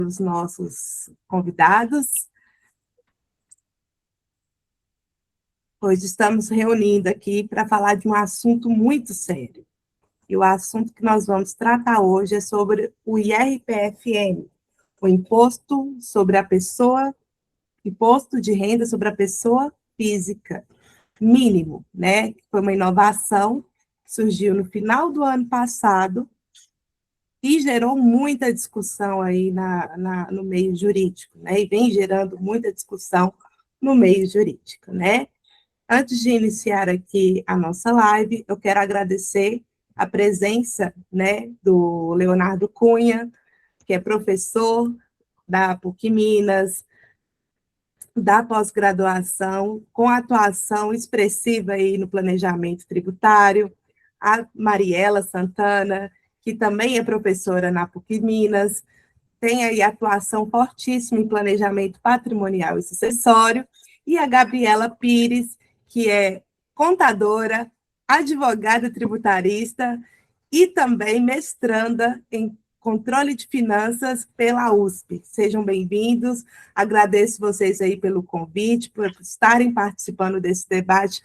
os nossos convidados. Hoje estamos reunindo aqui para falar de um assunto muito sério. E o assunto que nós vamos tratar hoje é sobre o IRPFM, o Imposto de Renda sobre a Pessoa Física, mínimo, né? Foi uma inovação que surgiu no final do ano passado e gerou muita discussão aí no meio jurídico, né? E vem gerando muita discussão no meio jurídico, né? Antes de iniciar aqui a nossa live, eu quero agradecer a presença, né, do Leonardo Cunha, que é professor da PUC Minas, da pós-graduação, com atuação expressiva aí no planejamento tributário, a Mariela Santana, que também é professora na PUC Minas, tem aí atuação fortíssima em planejamento patrimonial e sucessório, e a Gabriela Pires, que é contadora, advogada tributarista e também mestranda em controle de finanças pela USP. Sejam bem-vindos, agradeço vocês aí pelo convite, por estarem participando desse debate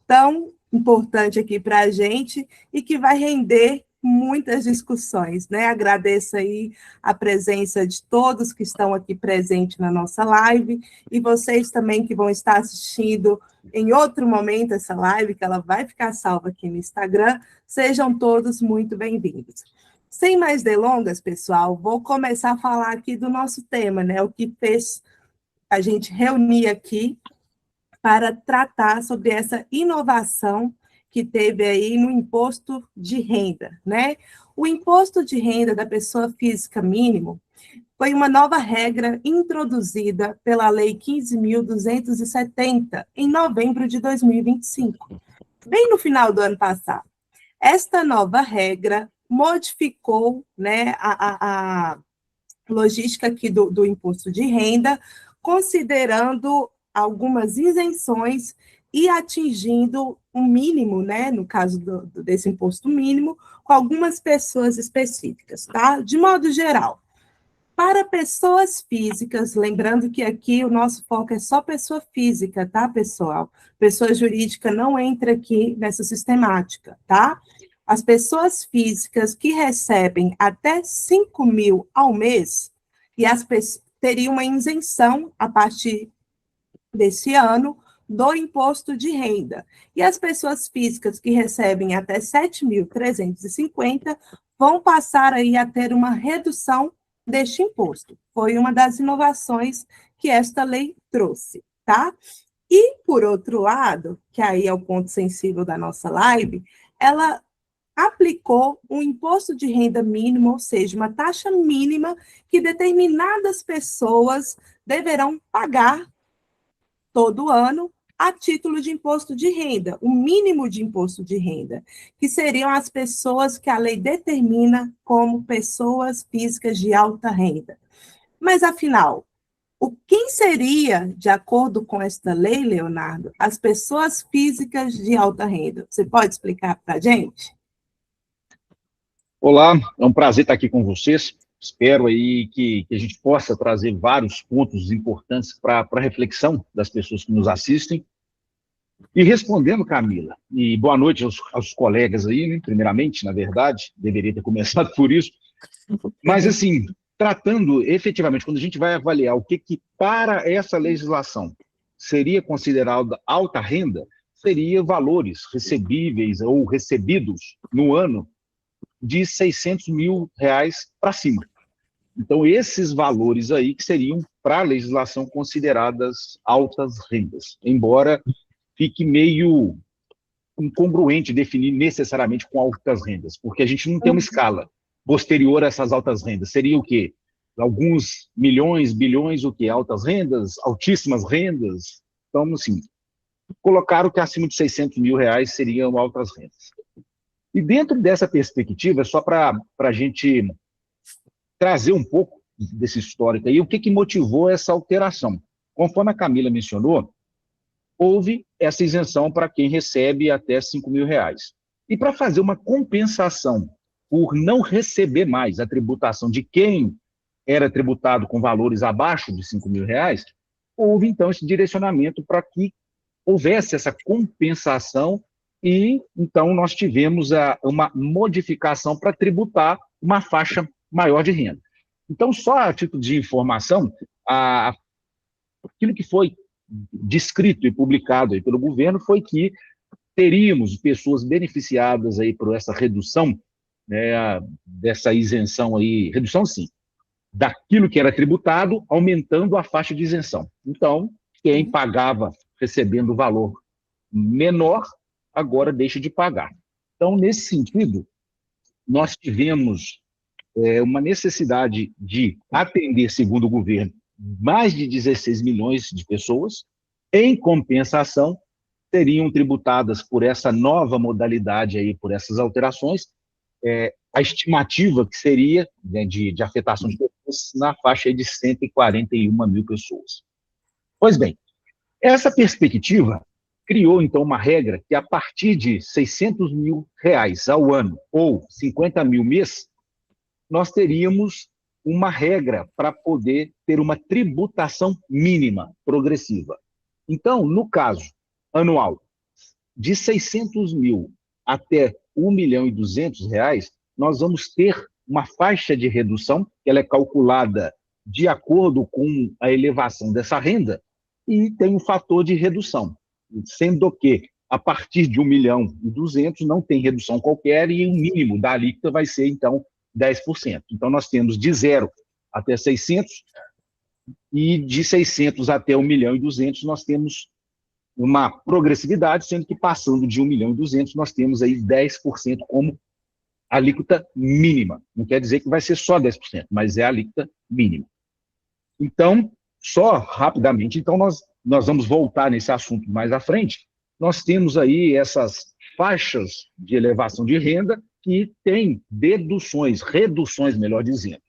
tão importante aqui para a gente e que vai render muitas discussões, né? Agradeço aí a presença de todos que estão aqui presentes na nossa live e vocês também que vão estar assistindo em outro momento essa live, que ela vai ficar salva aqui no Instagram, sejam todos muito bem-vindos. Sem mais delongas, pessoal, vou começar a falar aqui do nosso tema, né? O que fez a gente reunir aqui para tratar sobre essa inovação que teve aí no imposto de renda, né? O imposto de renda da pessoa física mínimo foi uma nova regra introduzida pela Lei 15.270, em novembro de 2025, bem no final do ano passado. Esta nova regra modificou, né, a logística aqui do imposto de renda, considerando algumas isenções e atingindo um mínimo, né, no caso desse imposto mínimo, com algumas pessoas específicas, tá? De modo geral, para pessoas físicas, lembrando que aqui o nosso foco é só pessoa física, tá, pessoal? Pessoa jurídica não entra aqui nessa sistemática, tá? As pessoas físicas que recebem até 5 mil ao mês, e as teriam uma isenção a partir desse ano do imposto de renda. E as pessoas físicas que recebem até 7.350 vão passar aí a ter uma redução deste imposto. Foi uma das inovações que esta lei trouxe, tá? E, por outro lado, que aí é o ponto sensível da nossa live, ela aplicou um imposto de renda mínimo, ou seja, uma taxa mínima que determinadas pessoas deverão pagar todo ano a título de imposto de renda, o mínimo de imposto de renda, que seriam as pessoas que a lei determina como pessoas físicas de alta renda. Mas, afinal, quem seria, de acordo com esta lei, Leonardo, as pessoas físicas de alta renda? Você pode explicar para a gente? Olá, é um prazer estar aqui com vocês. Espero aí que a gente possa trazer vários pontos importantes para a reflexão das pessoas que nos assistem. E respondendo, Camila, e boa noite aos colegas aí, né? Primeiramente, na verdade, deveria ter começado por isso, mas assim, tratando efetivamente, quando a gente vai avaliar o que para essa legislação seria considerado alta renda, seria valores recebíveis ou recebidos no ano de R$600 mil para cima. Então, esses valores aí que seriam, para a legislação, consideradas altas rendas, embora fique meio incongruente definir necessariamente com altas rendas, porque a gente não tem uma escala posterior a essas altas rendas. Seria o quê? Alguns milhões, bilhões, o quê? Altas rendas, altíssimas rendas. Então, assim, colocaram que acima de R$600 mil seriam altas rendas. E dentro dessa perspectiva, só para a gente trazer um pouco desse histórico aí, o que motivou essa alteração? Conforme a Camila mencionou, houve essa isenção para quem recebe até R$5 mil. E para fazer uma compensação por não receber mais a tributação de quem era tributado com valores abaixo de R$ 5.000, houve, então, esse direcionamento para que houvesse essa compensação e, então, nós tivemos uma modificação para tributar uma faixa maior de renda. Então, só a título de informação, aquilo que foi descrito e publicado aí pelo governo foi que teríamos pessoas beneficiadas aí por essa redução, né, dessa isenção aí, redução sim, daquilo que era tributado, aumentando a faixa de isenção. Então, quem pagava recebendo o valor menor, agora deixa de pagar. Então, nesse sentido, nós tivemos uma necessidade de atender, segundo o governo, mais de 16 milhões de pessoas. Em compensação, seriam tributadas por essa nova modalidade, aí, por essas alterações, a estimativa que seria, né, de afetação de pessoas na faixa aí de 141 mil pessoas. Pois bem, essa perspectiva criou, então, uma regra que, a partir de R$600 mil ao ano, ou 50 mil mês, nós teríamos uma regra para poder ter uma tributação mínima progressiva. Então, no caso anual, de 600 mil até R$1.200.000, nós vamos ter uma faixa de redução, que ela é calculada de acordo com a elevação dessa renda, e tem um fator de redução, sendo que a partir de 1.200.000 não tem redução qualquer e o mínimo da alíquota vai ser, então, 10%. Então, nós temos de 0 até 600 e de 600 até 1.200.000 nós temos uma progressividade, sendo que passando de 1.200.000 nós temos aí 10% como alíquota mínima. Não quer dizer que vai ser só 10%, mas é a alíquota mínima. Então, só rapidamente, então nós vamos voltar nesse assunto mais à frente. Nós temos aí essas faixas de elevação de renda que têm deduções, reduções, melhor dizendo.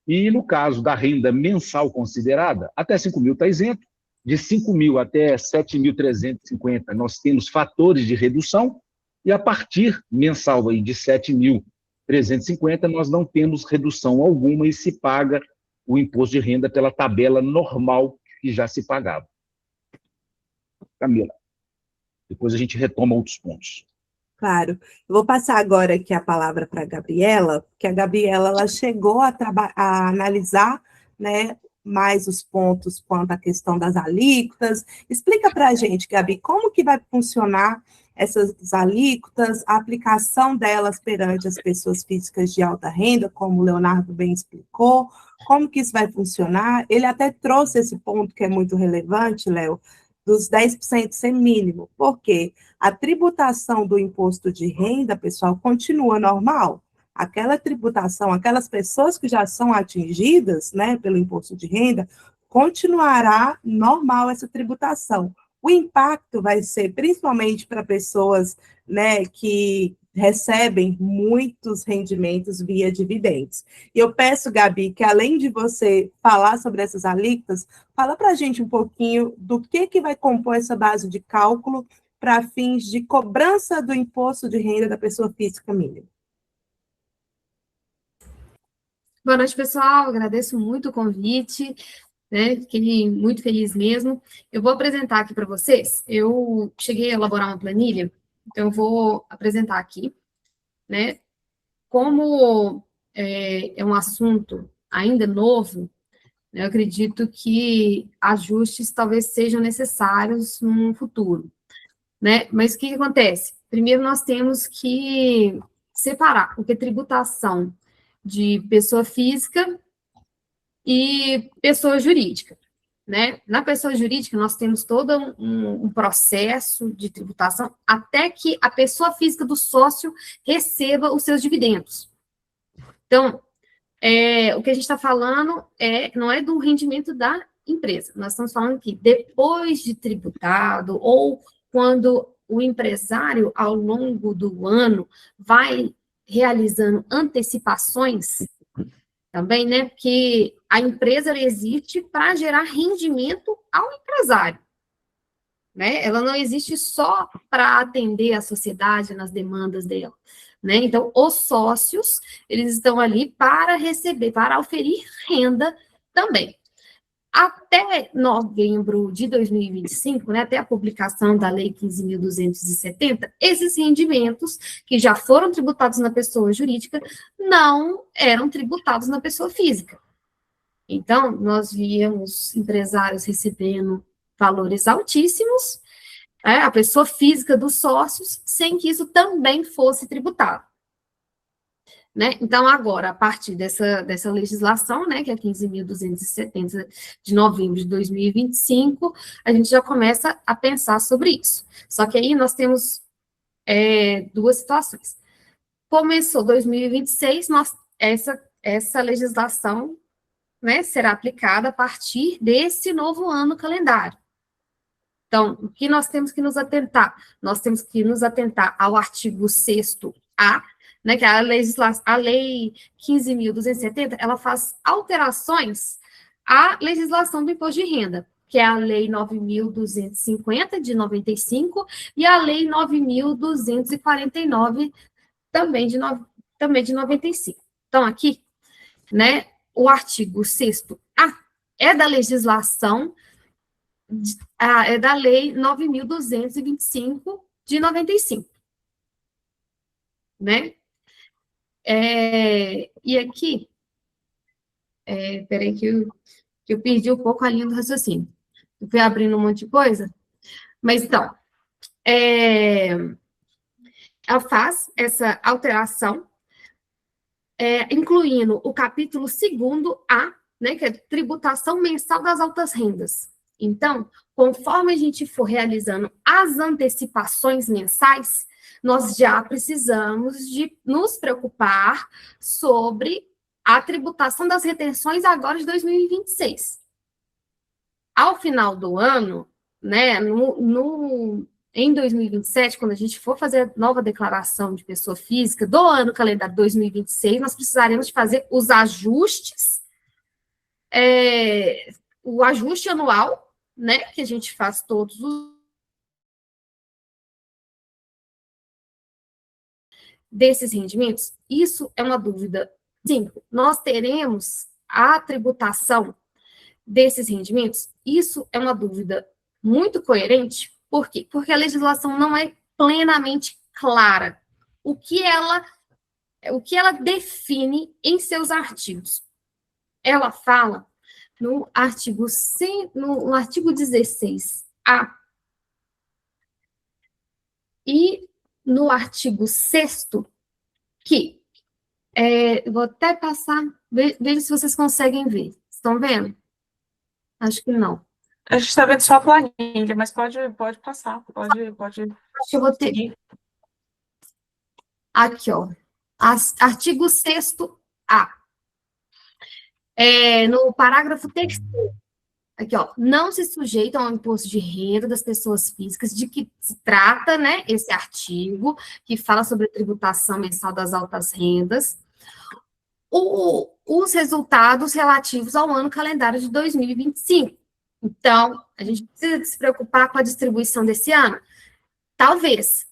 E no caso da renda mensal considerada, até 5 mil está isento, de 5 mil até 7.350 nós temos fatores de redução, e a partir mensal aí de 7.350 nós não temos redução alguma e se paga o imposto de renda pela tabela normal que já se pagava. Camila, depois a gente retoma outros pontos. Claro. Eu vou passar agora aqui a palavra para a Gabriela, porque a Gabriela ela chegou a analisar, né, mais os pontos quanto à questão das alíquotas. Explica para a gente, Gabi, como que vai funcionar essas alíquotas, a aplicação delas perante as pessoas físicas de alta renda, como o Leonardo bem explicou, como que isso vai funcionar. Ele até trouxe esse ponto que é muito relevante, Léo, dos 10% ser mínimo, porque a tributação do imposto de renda, pessoal, continua normal. Aquela tributação, aquelas pessoas que já são atingidas, né, pelo imposto de renda, continuará normal essa tributação. O impacto vai ser principalmente para pessoas, né, que recebem muitos rendimentos via dividendos. E eu peço, Gabi, que além de você falar sobre essas alíquotas, fala para a gente um pouquinho do que vai compor essa base de cálculo para fins de cobrança do imposto de renda da pessoa física mínima. Boa noite, pessoal. Agradeço muito o convite, né? Fiquei muito feliz mesmo. Eu vou apresentar aqui para vocês. Eu cheguei a elaborar uma planilha, então eu vou apresentar aqui, né? Como é um assunto ainda novo, né, eu acredito que ajustes talvez sejam necessários no futuro, né? Mas o que acontece? Primeiro, nós temos que separar o que é tributação de pessoa física e pessoa jurídica, né? Na pessoa jurídica, nós temos todo um processo de tributação até que a pessoa física do sócio receba os seus dividendos. Então, o que a gente está falando não é do rendimento da empresa, nós estamos falando que depois de tributado ou quando o empresário, ao longo do ano, vai realizando antecipações também, né? Porque a empresa existe para gerar rendimento ao empresário, né? Ela não existe só para atender a sociedade nas demandas dela, né? Então, os sócios, eles estão ali para receber, para oferir renda também. Até novembro de 2025, né, até a publicação da Lei 15.270, esses rendimentos que já foram tributados na pessoa jurídica não eram tributados na pessoa física. Então, nós víamos empresários recebendo valores altíssimos, a pessoa física dos sócios, sem que isso também fosse tributado. Né? Então, agora, a partir dessa legislação, né, que é 15.270 de novembro de 2025, a gente já começa a pensar sobre isso. Só que aí nós temos duas situações. Começou 2026, essa legislação, né, será aplicada a partir desse novo ano calendário. Então, o que nós temos que nos atentar? Nós temos que nos atentar ao artigo 6º-A, né, que é a Lei 15.270, ela faz alterações à legislação do imposto de renda, que é a Lei 9.250, de 95, e a Lei 9.249, também de 95. Então, aqui, né, o artigo 6º-A é da legislação, é da Lei 9.225, de 95. Né? E aqui, peraí que eu perdi um pouco a linha do raciocínio. Eu fui abrindo um monte de coisa. Mas, então, ela faz essa alteração, incluindo o capítulo 2º-A, né, que é tributação mensal das altas rendas. Então, conforme a gente for realizando as antecipações mensais, nós já precisamos de nos preocupar sobre a tributação das retenções agora de 2026. Ao final do ano, né, em 2027, quando a gente for fazer a nova declaração de pessoa física do ano calendário 2026, nós precisaremos de fazer os ajustes, o ajuste anual, né, que a gente faz todos os desses rendimentos. Isso é uma dúvida. 5, nós teremos a tributação desses rendimentos? Isso é uma dúvida muito coerente. Por quê? Porque a legislação não é plenamente clara. O que ela define em seus artigos? Ela fala no artigo 16A e no artigo 6º, que vou até passar, veja se vocês conseguem ver. Estão vendo? Acho que não. A gente está vendo só a planilha, mas pode passar, pode. Acho que eu vou ter. Aqui, ó. Artigo 6º-A. No parágrafo terceiro. Aqui, ó, não se sujeitam ao imposto de renda das pessoas físicas, de que se trata, né, esse artigo, que fala sobre a tributação mensal das altas rendas, os resultados relativos ao ano calendário de 2025. Então, a gente precisa se preocupar com a distribuição desse ano? Talvez,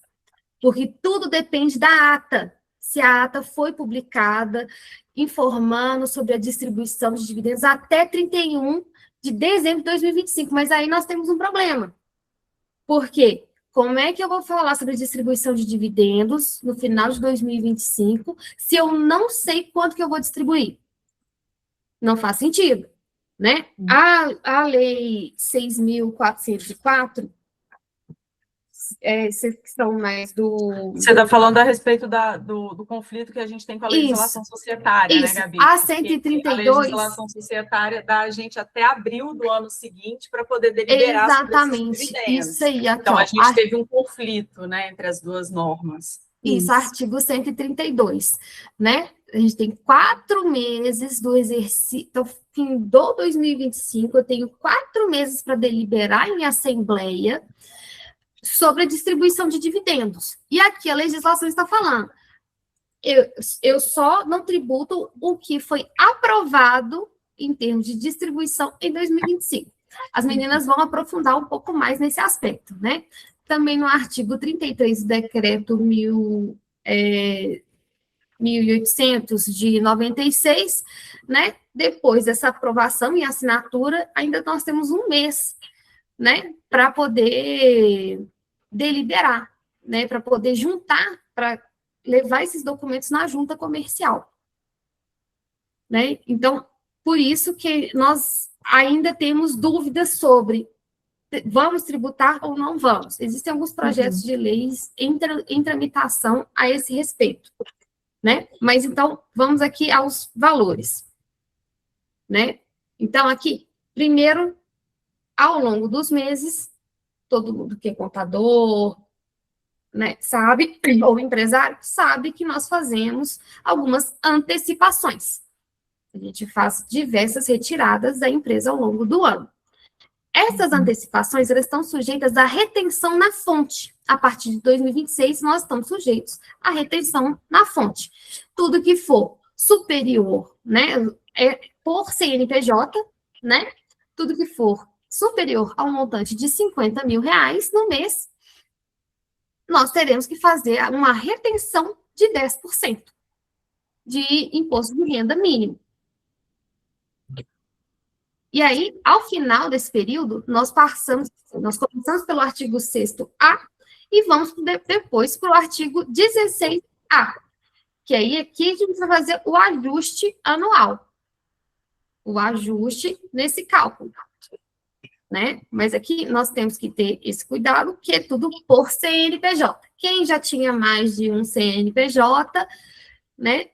porque tudo depende da ata, se a ata foi publicada, informando sobre a distribuição de dividendos até 31 de dezembro de 2025, mas aí nós temos um problema. Por quê? Como é que eu vou falar sobre distribuição de dividendos no final de 2025 se eu não sei quanto que eu vou distribuir? Não faz sentido, né? A Lei 6.404, são mais do... Você está falando a respeito do conflito que a gente tem com a legislação societária, né, Gabi? A 132... A legislação societária dá a gente até abril do ano seguinte para poder deliberar exatamente, sobre esses dividendos. Isso aí. Aqui, então, a gente teve um conflito, né, entre as duas normas. Isso, artigo 132, né? A gente tem 4 meses do exercício, então, fim do 2025, eu tenho 4 meses para deliberar em assembleia sobre a distribuição de dividendos. E aqui a legislação está falando, eu só não tributo o que foi aprovado em termos de distribuição em 2025. As meninas vão aprofundar um pouco mais nesse aspecto, né? Também no artigo 33 do decreto 1.800 de 96, né? Depois dessa aprovação e assinatura, ainda nós temos um mês, né? Para poder deliberar, né? Para poder juntar, para levar esses documentos na junta comercial, né? Então, por isso que nós ainda temos dúvidas sobre vamos tributar ou não vamos. Existem alguns projetos de leis em tramitação a esse respeito, né? Mas, então, vamos aqui aos valores, né? Então, aqui, primeiro, ao longo dos meses, todo mundo que é contador, né, sabe, ou empresário, sabe que nós fazemos algumas antecipações. A gente faz diversas retiradas da empresa ao longo do ano. Essas antecipações, elas estão sujeitas à retenção na fonte. A partir de 2026, nós estamos sujeitos à retenção na fonte. Tudo que for superior, né, por CNPJ, né, tudo que for superior a um montante de R$50 mil no mês, nós teremos que fazer uma retenção de 10% de imposto de renda mínimo. E aí, ao final desse período, nós começamos pelo artigo 6º-A e vamos depois para o artigo 16A, que aí aqui a gente vai fazer o ajuste anual. O ajuste nesse cálculo, né? Mas aqui nós temos que ter esse cuidado, que é tudo por CNPJ. Quem já tinha mais de um CNPJ, né,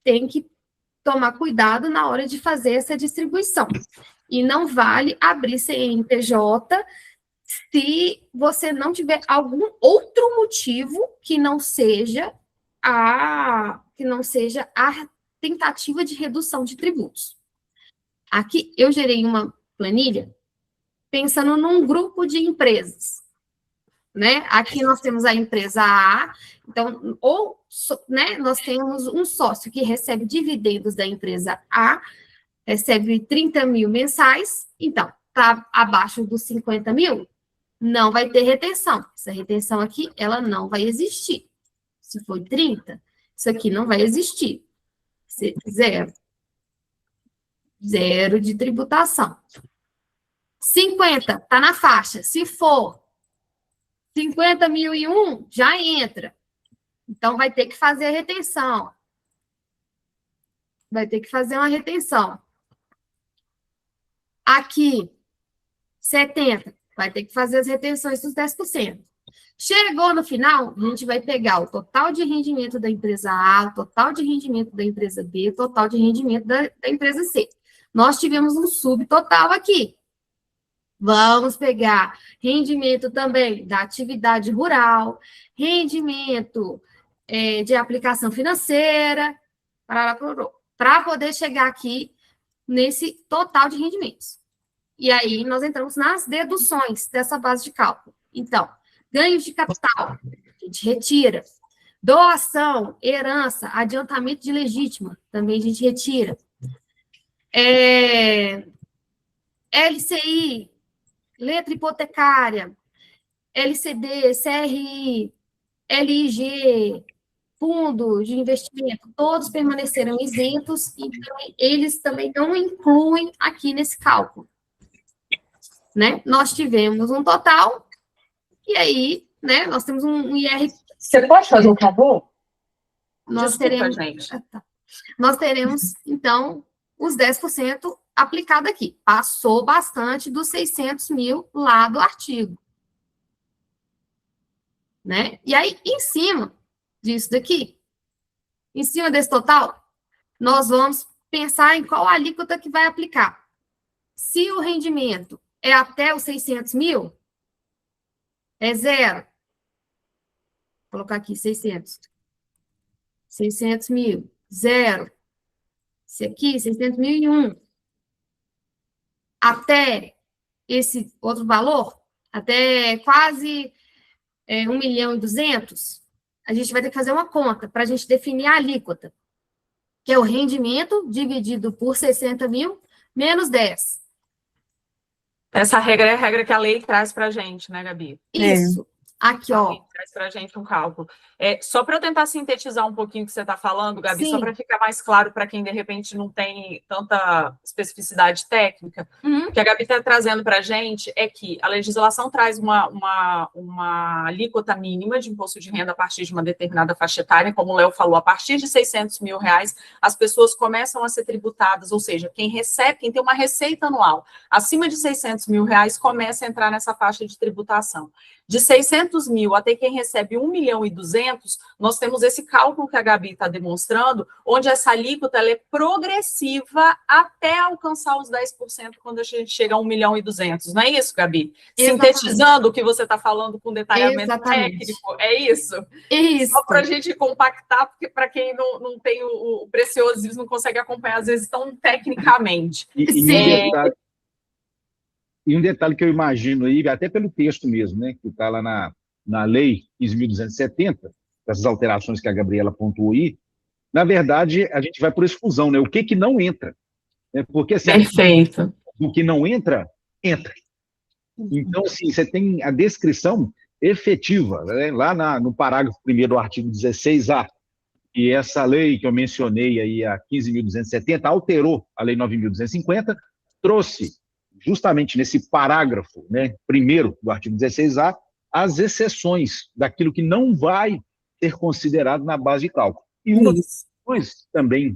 tem que tomar cuidado na hora de fazer essa distribuição. E não vale abrir CNPJ se você não tiver algum outro motivo que não seja a tentativa de redução de tributos. Aqui eu gerei uma planilha pensando num grupo de empresas, né? Aqui nós temos a empresa A, então, né, nós temos um sócio que recebe dividendos da empresa A, recebe 30 mil mensais, então, está abaixo dos 50 mil, não vai ter retenção. Essa retenção aqui, ela não vai existir. Se for 30, isso aqui não vai existir. Zero. Zero de tributação. 50, está na faixa. Se for 50.001, já entra. Então, vai ter que fazer a retenção. Vai ter que fazer uma retenção. Aqui, 70, vai ter que fazer as retenções dos 10%. Chegou no final, a gente vai pegar o total de rendimento da empresa A, o total de rendimento da empresa B, o total de rendimento da empresa C. Nós tivemos um subtotal aqui. Vamos pegar rendimento também da atividade rural, rendimento de aplicação financeira, para poder chegar aqui nesse total de rendimentos. E aí, nós entramos nas deduções dessa base de cálculo. Então, ganhos de capital, a gente retira. Doação, herança, adiantamento de legítima, também a gente retira. LCI, letra hipotecária, LCD, CRI, LIG, fundos de investimento, todos permaneceram isentos, então eles também não incluem aqui nesse cálculo, né? Nós tivemos um total, e aí, né, nós temos um IR... Você pode fazer um favor? Nós Desculpa, teremos, gente. Nós teremos, então, os 10% aplicado aqui. Passou bastante dos 600 mil lá do artigo. Né? E aí, em cima disso daqui, em cima desse total, nós vamos pensar em qual alíquota que vai aplicar. Se o rendimento é até os 600 mil, é zero. Vou colocar aqui 600. 600 mil, zero. Esse aqui, 600.001. Até esse outro valor, até quase 1.200.000, a gente vai ter que fazer uma conta para a gente definir a alíquota, que é o rendimento dividido por 60 mil menos 10. Essa regra é a regra que a lei traz para a gente, né, Gabi? Isso. Aqui, ó. Traz para a gente um cálculo. Só para eu tentar sintetizar um pouquinho o que você está falando, Gabi, Sim. só para ficar mais claro para quem, de repente, não tem tanta especificidade técnica, o que a Gabi está trazendo para a gente é que a legislação traz uma alíquota mínima de imposto de renda a partir de uma determinada faixa etária, como o Léo falou, a partir de R$600 mil, as pessoas começam a ser tributadas, ou seja, quem tem uma receita anual acima de R$600 mil, começa a entrar nessa faixa de tributação. De 600 mil até quem recebe 1.200.000, nós temos esse cálculo que a Gabi está demonstrando, onde essa alíquota ela é progressiva até alcançar os 10% quando a gente chega a 1.200.000. Não é isso, Gabi? Exatamente. Sintetizando o que você está falando com detalhamento técnico, é isso? Isso. Só para a gente compactar, porque para quem não tem o preciosismo, não consegue acompanhar, às vezes, tão tecnicamente. E um detalhe que eu imagino aí, até pelo texto mesmo, né, que está lá na Lei 15.270, essas alterações que a Gabriela pontuou aí, na verdade, a gente vai por exclusão, né? O que não entra? Né? Porque assim, Perfeito. o que não entra, entra. Então, assim, você tem a descrição efetiva, né? Lá no parágrafo 1º do artigo 16A, e essa lei que eu mencionei aí, a 15.270, alterou a Lei 9.250, trouxe justamente nesse parágrafo, né, 1º do artigo 16A, as exceções daquilo que não vai ser considerado na base de cálculo. E uma das exceções também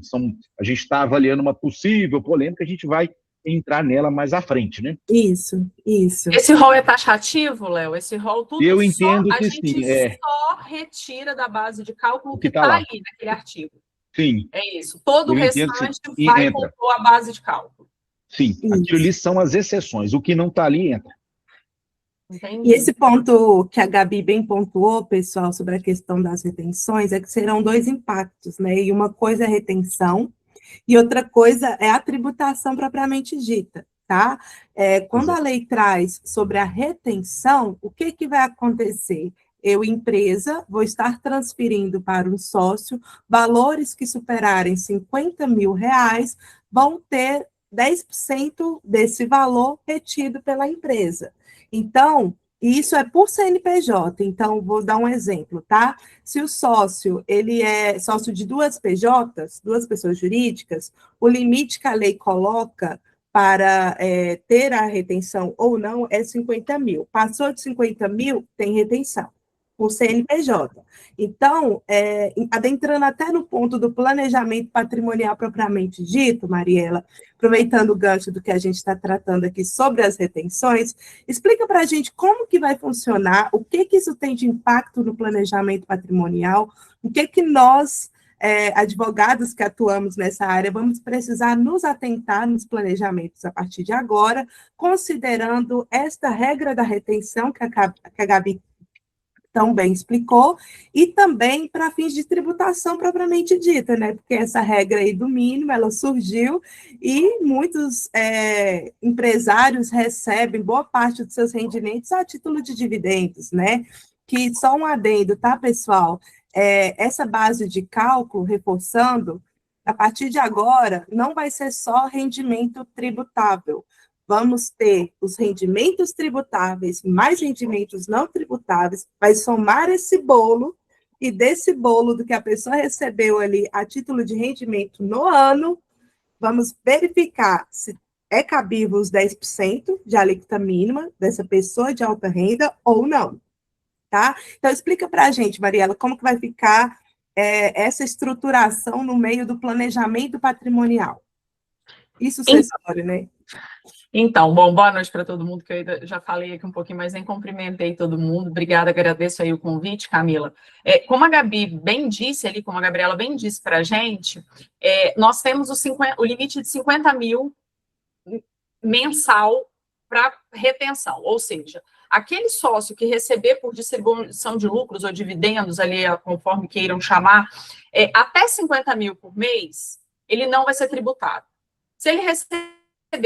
a gente está avaliando uma possível polêmica, a gente vai entrar nela mais à frente, né? Isso. Esse rol é taxativo, Léo? Esse rol tudo eu entendo a que gente sim, só retira da base de cálculo o que tá lá. ali naquele artigo. Sim. É isso. Todo o restante que vai entra. compor a base de cálculo. Sim, aquilo ali são as exceções. O que não está ali entra. E esse ponto que a Gabi bem pontuou, pessoal, sobre a questão das retenções, é que serão dois impactos, né? E uma coisa é a retenção, e outra coisa é a tributação propriamente dita, tá? Quando a lei traz sobre a retenção, o que vai acontecer? Eu, empresa, vou estar transferindo para um sócio valores que superarem R$50 mil, vão ter 10% desse valor retido pela empresa. Então, isso é por CNPJ. Então, vou dar um exemplo, tá? Se o sócio, ele é sócio de duas PJs, duas pessoas jurídicas, o limite que a lei coloca para ter a retenção ou não é 50 mil. Passou de 50 mil, tem retenção, por CNPJ. Então, adentrando até no ponto do planejamento patrimonial propriamente dito, Mariela, aproveitando o gancho do que a gente está tratando aqui sobre as retenções, explica para a gente como que vai funcionar, o que isso tem de impacto no planejamento patrimonial, o que nós, advogados que atuamos nessa área, vamos precisar nos atentar nos planejamentos a partir de agora, considerando esta regra da retenção que a Gabi tão bem explicou, e também para fins de tributação propriamente dita, né? Porque essa regra aí do mínimo, ela surgiu e muitos empresários recebem boa parte dos seus rendimentos a título de dividendos, né? Que só um adendo, tá, pessoal? Essa base de cálculo, reforçando, a partir de agora, não vai ser só rendimento tributável, vamos ter os rendimentos tributáveis mais rendimentos não tributáveis, vai somar esse bolo, e desse bolo do que a pessoa recebeu ali a título de rendimento no ano, vamos verificar se é cabível os 10% de alíquota mínima dessa pessoa de alta renda ou não, tá? Então, explica para a gente, Mariela, como que vai ficar essa estruturação no meio do planejamento patrimonial. Isso sucessório, né? Então, bom, boa noite para todo mundo, que eu já falei aqui um pouquinho, mas nem cumprimentei todo mundo. Obrigada, agradeço aí o convite, Camila. Como a Gabi bem disse ali, como a Gabriela bem disse para a gente, nós temos o limite de 50 mil mensal para retenção, ou seja, aquele sócio que receber por distribuição de lucros ou dividendos ali, conforme queiram chamar, até 50 mil por mês, ele não vai ser tributado. Se ele receber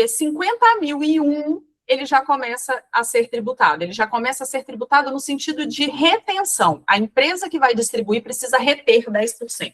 50 mil e ele já começa a ser tributado. Ele já começa a ser tributado no sentido de retenção. A empresa que vai distribuir precisa reter 10%.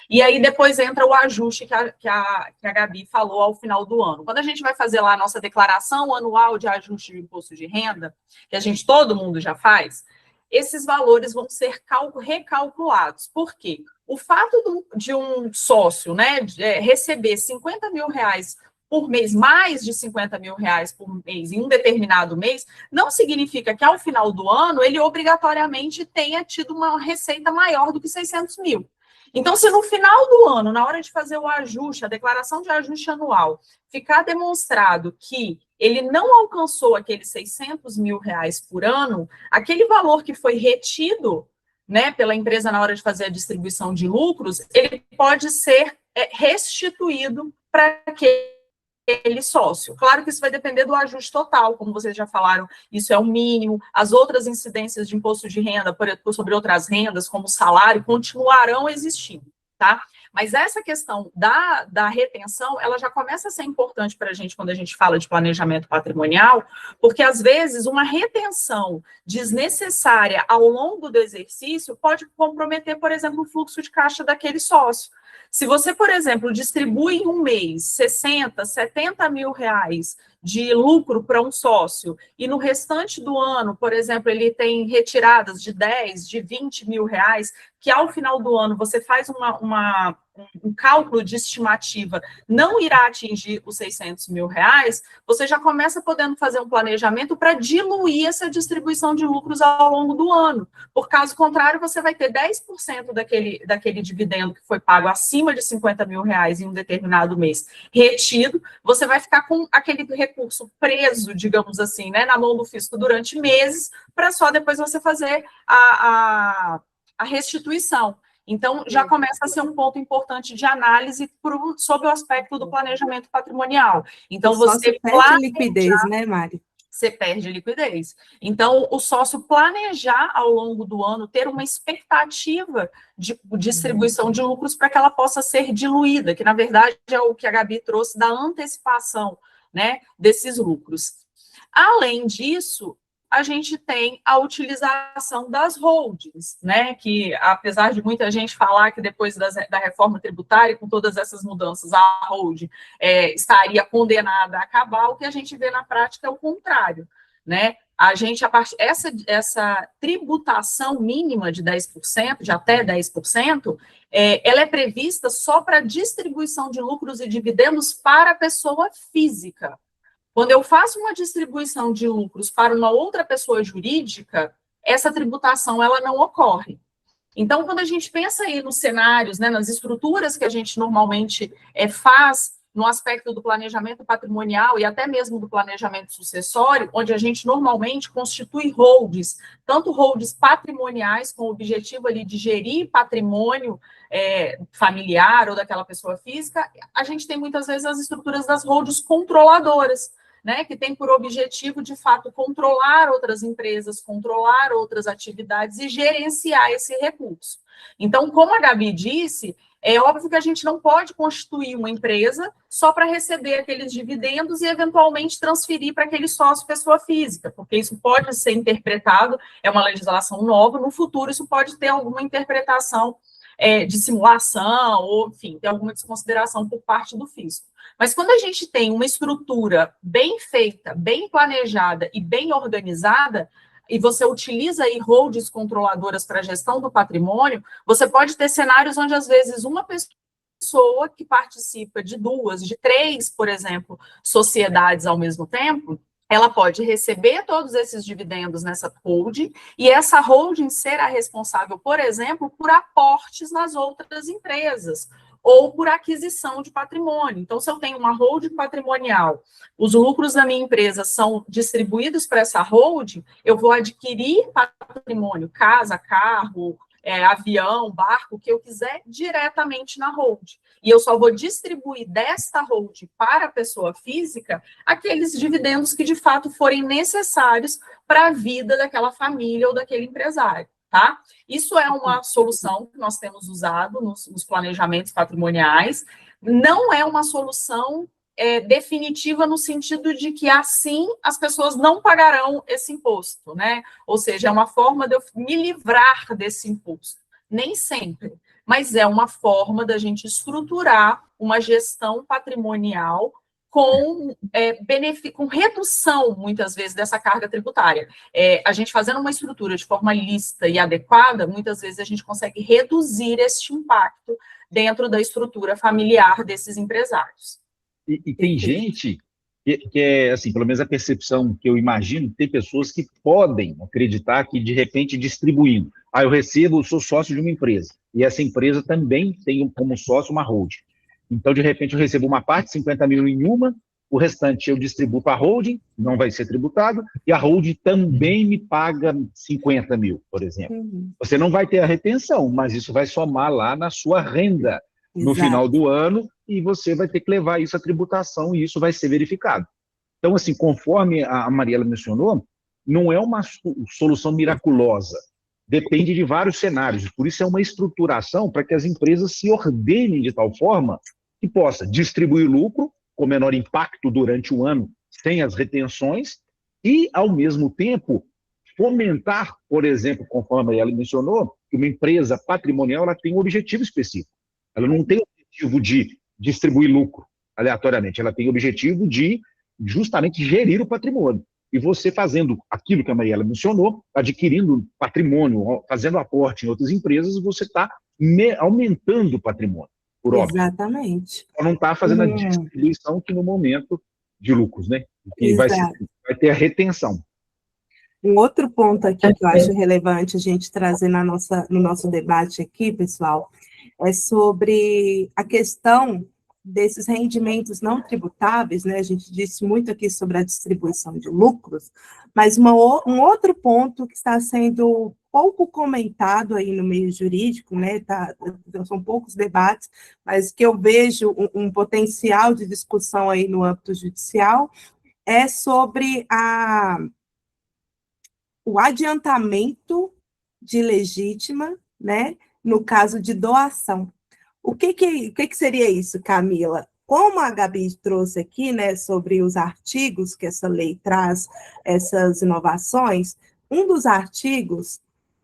E aí depois entra o ajuste que a Gabi falou ao final do ano. Quando a gente vai fazer lá a nossa declaração anual de ajuste de imposto de renda, que todo mundo já faz, esses valores vão ser recalculados. Por quê? O fato de um sócio, né, receber 50 mil reais por mês, mais de 50 mil reais por mês em um determinado mês, não significa que ao final do ano ele obrigatoriamente tenha tido uma receita maior do que 600 mil. Então, se no final do ano, na hora de fazer o ajuste, a declaração de ajuste anual, ficar demonstrado que ele não alcançou aqueles 600 mil reais por ano, aquele valor que foi retido, né, pela empresa na hora de fazer a distribuição de lucros, ele pode ser restituído para aquele sócio. Claro que isso vai depender do ajuste total, como vocês já falaram, isso é o mínimo. As outras incidências de imposto de renda sobre outras rendas, como salário, continuarão existindo, tá? Mas essa questão da retenção, ela já começa a ser importante para a gente quando a gente fala de planejamento patrimonial, porque, às vezes, uma retenção desnecessária ao longo do exercício pode comprometer, por exemplo, o fluxo de caixa daquele sócio. Se você, por exemplo, distribui em um mês 60, 70 mil reais de lucro para um sócio e no restante do ano, por exemplo, ele tem retiradas de 10, de 20 mil reais, que ao final do ano você faz um cálculo de estimativa, não irá atingir os 600 mil reais, você já começa podendo fazer um planejamento para diluir essa distribuição de lucros ao longo do ano. Por caso contrário, você vai ter 10% daquele dividendo que foi pago acima de 50 mil reais em um determinado mês retido, você vai ficar com aquele recurso preso, digamos assim, né, na mão do fisco durante meses, para só depois você fazer a restituição. Então, já começa a ser um ponto importante de análise sobre o aspecto do planejamento patrimonial. Então, você perde liquidez, né, Mari? Você perde liquidez. Então, o sócio planejar ao longo do ano, ter uma expectativa de distribuição de lucros para que ela possa ser diluída, que, na verdade, é o que a Gabi trouxe da antecipação, né, desses lucros. Além disso, a gente tem a utilização das holdings, né, que apesar de muita gente falar que depois da reforma tributária, com todas essas mudanças, a holding estaria condenada a acabar, o que a gente vê na prática é o contrário, né, essa tributação mínima de 10%, de até 10%, ela é prevista só para distribuição de lucros e dividendos para a pessoa física. Quando eu faço uma distribuição de lucros para uma outra pessoa jurídica, essa tributação ela não ocorre. Então, quando a gente pensa aí nos cenários, né, nas estruturas que a gente normalmente faz no aspecto do planejamento patrimonial e até mesmo do planejamento sucessório, onde a gente normalmente constitui holdings, tanto holdings patrimoniais com o objetivo ali de gerir patrimônio familiar ou daquela pessoa física, a gente tem muitas vezes as estruturas das holdings controladoras, né, que tem por objetivo, de fato, controlar outras empresas, controlar outras atividades e gerenciar esse recurso. Então, como a Gabi disse, é óbvio que a gente não pode constituir uma empresa só para receber aqueles dividendos e, eventualmente, transferir para aquele sócio pessoa física, porque isso pode ser interpretado, é uma legislação nova, no futuro isso pode ter alguma interpretação de simulação, ou, enfim, ter alguma desconsideração por parte do fisco. Mas quando a gente tem uma estrutura bem feita, bem planejada e bem organizada, e você utiliza aí holdings controladoras para a gestão do patrimônio, você pode ter cenários onde, às vezes, uma pessoa que participa de 2, de 3, por exemplo, sociedades ao mesmo tempo, ela pode receber todos esses dividendos nessa holding, e essa holding será responsável, por exemplo, por aportes nas outras empresas, ou por aquisição de patrimônio. Então, se eu tenho uma holding patrimonial, os lucros da minha empresa são distribuídos para essa holding, eu vou adquirir patrimônio, casa, carro, avião, barco, o que eu quiser, diretamente na holding. E eu só vou distribuir desta holding para a pessoa física aqueles dividendos que, de fato, forem necessários para a vida daquela família ou daquele empresário. Tá? Isso é uma solução que nós temos usado nos planejamentos patrimoniais, não é uma solução definitiva no sentido de que assim as pessoas não pagarão esse imposto, né? Ou seja, é uma forma de eu me livrar desse imposto. Nem sempre, mas é uma forma da gente estruturar uma gestão patrimonial com redução, muitas vezes, dessa carga tributária. A gente fazendo uma estrutura de forma lícita e adequada, muitas vezes a gente consegue reduzir este impacto dentro da estrutura familiar desses empresários. E tem gente que é, assim, pelo menos a percepção que eu imagino, tem pessoas que podem acreditar que, de repente, distribuindo, eu sou sócio de uma empresa, e essa empresa também tem como sócio uma holding. Então, de repente, eu recebo uma parte, 50 mil em uma, o restante eu distribuo para a holding, não vai ser tributado, e a holding também me paga 50 mil, por exemplo. Você não vai ter a retenção, mas isso vai somar lá na sua renda no final do ano, e você vai ter que levar isso à tributação, e isso vai ser verificado. Então, assim, conforme a Mariela mencionou, não é uma solução miraculosa. Depende de vários cenários. Por isso é uma estruturação para que as empresas se ordenem de tal forma que possa distribuir lucro com menor impacto durante o ano, sem as retenções, e, ao mesmo tempo, fomentar, por exemplo, conforme a Mariela mencionou, que uma empresa patrimonial ela tem um objetivo específico. Ela não tem o objetivo de distribuir lucro aleatoriamente, ela tem o objetivo de justamente gerir o patrimônio. E você fazendo aquilo que a Mariela mencionou, adquirindo patrimônio, fazendo aporte em outras empresas, você está aumentando o patrimônio, por óbvio. Exatamente. Não está fazendo a distribuição que no momento de lucros, né? Que vai ter a retenção. Um outro ponto aqui que eu acho relevante a gente trazer no nosso debate aqui, pessoal, é sobre a questão desses rendimentos não tributáveis, né? A gente disse muito aqui sobre a distribuição de lucros, mas um outro ponto que está sendo pouco comentado aí no meio jurídico, né? São poucos debates, mas que eu vejo um potencial de discussão aí no âmbito judicial, é sobre o adiantamento de legítima, né? No caso de doação. O que seria isso, Camila? Como a Gabi trouxe aqui, né, sobre os artigos que essa lei traz, essas inovações, um dos artigos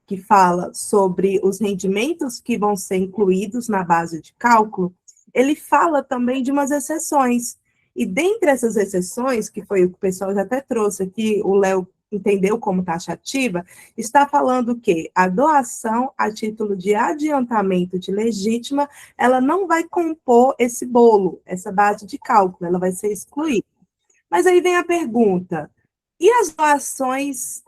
que fala sobre os rendimentos que vão ser incluídos na base de cálculo, ele fala também de umas exceções. E dentre essas exceções, que foi o que o pessoal já até trouxe aqui, o Léo entendeu como taxativa, está falando que a doação a título de adiantamento de legítima, ela não vai compor esse bolo, essa base de cálculo, ela vai ser excluída. Mas aí vem a pergunta, e as doações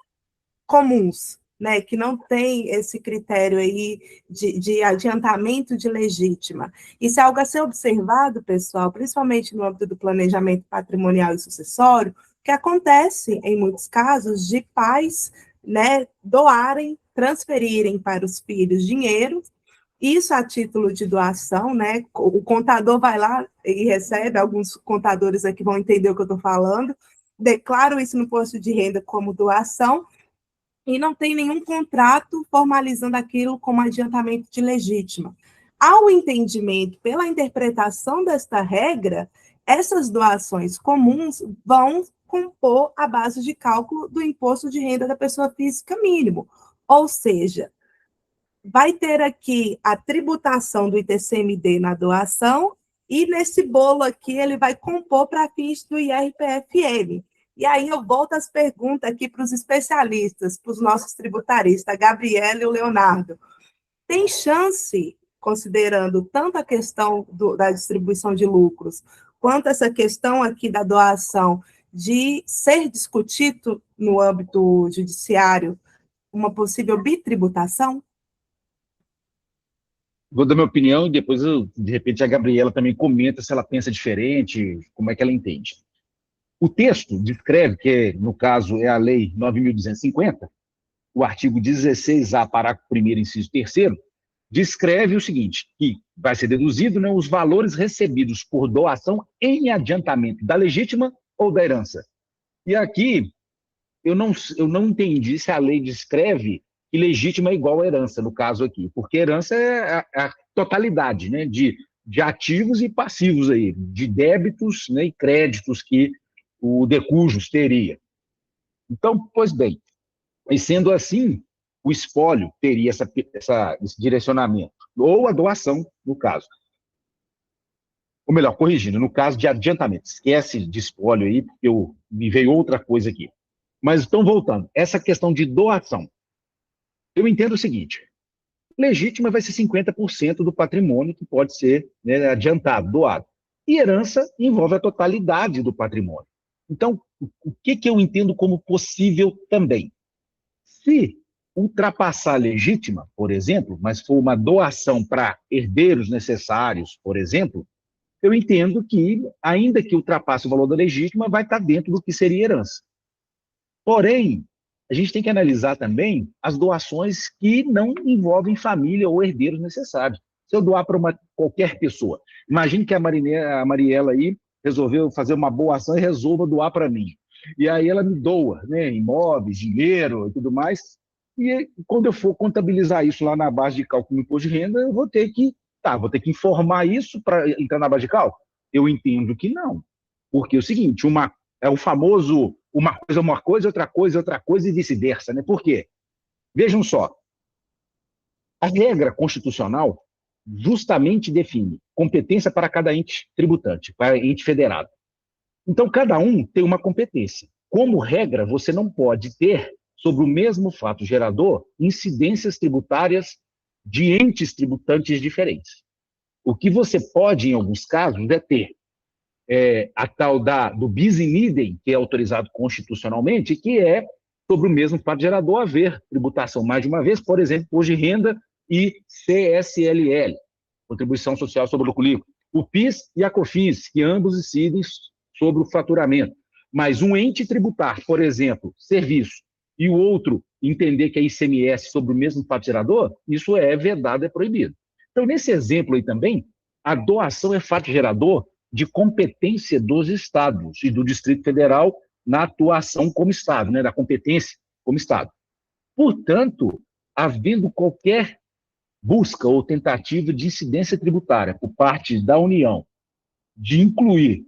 comuns, né, que não tem esse critério aí de adiantamento de legítima? Isso é algo a ser observado, pessoal, principalmente no âmbito do planejamento patrimonial e sucessório, que acontece, em muitos casos, de pais, né, doarem, transferirem para os filhos dinheiro, isso a título de doação, né, o contador vai lá e recebe, alguns contadores aqui vão entender o que eu estou falando, declaro isso no imposto de renda como doação, e não tem nenhum contrato formalizando aquilo como adiantamento de legítima. Ao entendimento, pela interpretação desta regra, essas doações comuns vão compor a base de cálculo do imposto de renda da pessoa física mínimo. Ou seja, vai ter aqui a tributação do ITCMD na doação e nesse bolo aqui ele vai compor para fins do IRPFM. E aí eu volto as perguntas aqui para os especialistas, para os nossos tributaristas, a Gabriela e o Leonardo. Tem chance, considerando tanto a questão da distribuição de lucros, quanto essa questão aqui da doação, de ser discutido no âmbito judiciário uma possível bitributação? Vou dar minha opinião e depois, de repente, a Gabriela também comenta se ela pensa diferente, como é que ela entende. O texto descreve, que no caso é a Lei 9.250, o artigo 16A, parágrafo 1º, inciso 3º, descreve o seguinte, que vai ser deduzido, né, os valores recebidos por doação em adiantamento da legítima ou da herança. E aqui, eu não entendi se a lei descreve que legítima é igual a herança, no caso aqui, porque herança é a totalidade, né, de ativos e passivos, aí, de débitos, né, e créditos que o de cujos teria. Então, pois bem, e sendo assim, o espólio teria esse direcionamento, ou a doação, no caso. ou melhor, corrigindo, no caso de adiantamento. Esquece de espólio aí, porque me veio outra coisa aqui. Mas, então, voltando, essa questão de doação. Eu entendo o seguinte, legítima vai ser 50% do patrimônio que pode ser, né, adiantado, doado. E herança envolve a totalidade do patrimônio. Então, o que eu entendo como possível também? Se ultrapassar a legítima, por exemplo, mas for uma doação para herdeiros necessários, por exemplo, eu entendo que, ainda que ultrapasse o valor da legítima, vai estar dentro do que seria herança. Porém, a gente tem que analisar também as doações que não envolvem família ou herdeiros necessários. Se eu doar para qualquer pessoa, imagine que a Mariela aí resolveu fazer uma boa ação e resolva doar para mim. E aí ela me doa, né, imóveis, dinheiro e tudo mais. E quando eu for contabilizar isso lá na base de cálculo do imposto de renda, eu vou ter que informar isso para entrar na base de cálculo? Eu entendo que não. Porque é o seguinte, é o famoso uma coisa, outra coisa e vice-versa, né? Por quê? Vejam só, a regra constitucional justamente define competência para cada ente tributante, para ente federado. Então, cada um tem uma competência. Como regra, você não pode ter, sobre o mesmo fato gerador, incidências tributárias de entes tributantes diferentes. O que você pode, em alguns casos, é ter a tal do bis in idem, que é autorizado constitucionalmente, que é, sobre o mesmo fato gerador, haver tributação mais de uma vez, por exemplo, imposto de renda e CSLL, Contribuição Social sobre o Lucro Líquido, o PIS e a COFINS, que ambos incidem sobre o faturamento. Mas um ente tributar, por exemplo, serviço, e o outro entender que é ICMS sobre o mesmo fato gerador, isso é vedado, é proibido. Então, nesse exemplo aí também, a doação é fato gerador de competência dos estados e do Distrito Federal na atuação como Estado, né, da competência como Estado. Portanto, havendo qualquer busca ou tentativa de incidência tributária por parte da União de incluir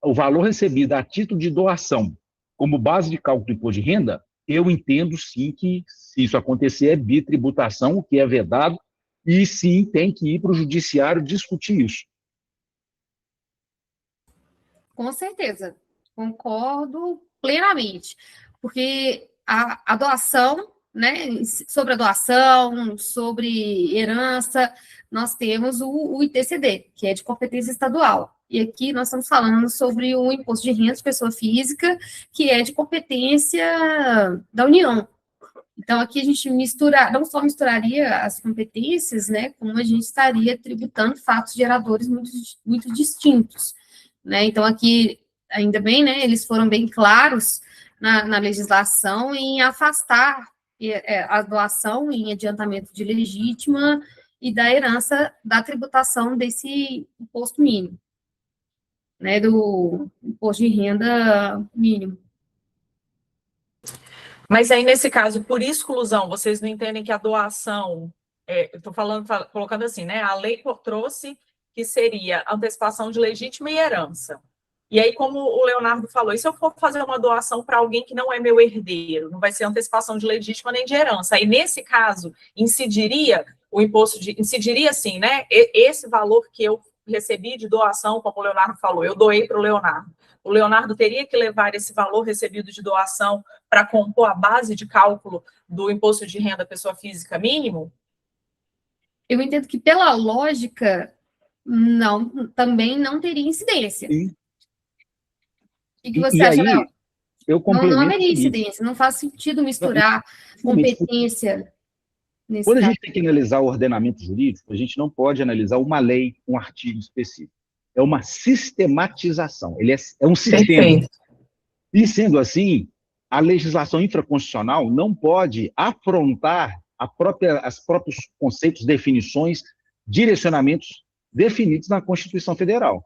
o valor recebido a título de doação como base de cálculo do imposto de renda, eu entendo sim que, se isso acontecer, é bitributação, o que é vedado, e sim tem que ir para o judiciário discutir isso. Com certeza, concordo plenamente, porque a doação, né, sobre a doação, sobre herança, nós temos o ITCD, que é de competência estadual, e aqui nós estamos falando sobre o imposto de renda de pessoa física, que é de competência da União. Então, aqui a gente não só misturaria as competências, né, como a gente estaria tributando fatos geradores muito distintos. Né? Então, aqui, ainda bem, né, eles foram bem claros na legislação em afastar a doação em adiantamento de legítima e da herança da tributação desse imposto mínimo, né, do imposto de renda mínimo. Mas aí, nesse caso, por exclusão, vocês não entendem que a doação, eu estou colocando assim, né, a lei trouxe que seria antecipação de legítima e herança. E aí, como o Leonardo falou, e se eu for fazer uma doação para alguém que não é meu herdeiro, não vai ser antecipação de legítima nem de herança. Aí, nesse caso, incidiria o imposto incidiria assim, né? Esse valor que eu recebi de doação, como o Leonardo falou, eu doei para o Leonardo. O Leonardo teria que levar esse valor recebido de doação para compor a base de cálculo do imposto de renda pessoa física mínimo? Eu entendo que, pela lógica, também não teria incidência. Sim. O que você acha, Léo? Eu complemento. Não haveria incidência, não faz sentido misturar competência. Quando a gente tem que analisar o ordenamento jurídico, a gente não pode analisar uma lei, um artigo específico. É uma sistematização, ele é um sistema. Perfeito. E, sendo assim, a legislação infraconstitucional não pode afrontar os próprios conceitos, definições, direcionamentos definidos na Constituição Federal.